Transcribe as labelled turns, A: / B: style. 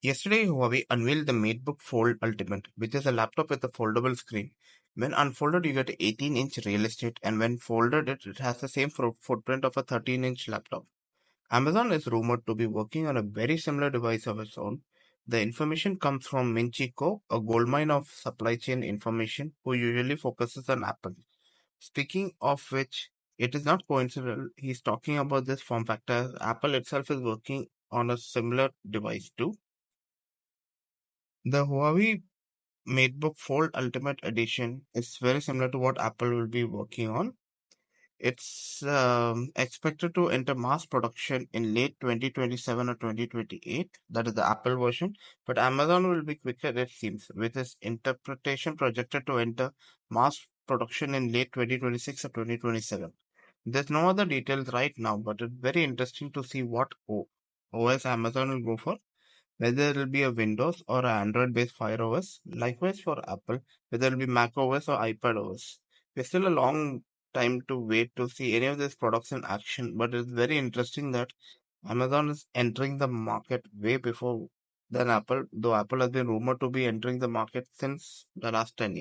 A: Yesterday, Huawei unveiled the MateBook Fold Ultimate, which is a laptop with a foldable screen. When unfolded, you get 18-inch real estate, and when folded, it has the same footprint of a 13-inch laptop. Amazon is rumored to be working on a very similar device of its own. The information comes from Minchico, a goldmine of supply chain information, who usually focuses on Apple. Speaking of which, it is not coincidental he's talking about this form factor, as Apple itself is working on a similar device too. The Huawei MateBook Fold Ultimate Edition is very similar to what Apple will be working on. It's expected to enter mass production in late 2027 or 2028. That is the Apple version. But Amazon will be quicker, it seems, with its interpretation projected to enter mass production in late 2026 or 2027. There's no other details right now, but it's very interesting to see what OS Amazon will go for, whether it will be a Windows or an Android-based Fire OS. Likewise for Apple, whether it will be Mac OS or iPad OS. We're still a long time to wait to see any of these products in action, but it's very interesting that Amazon is entering the market way before than Apple, though Apple has been rumored to be entering the market since the last 10 years.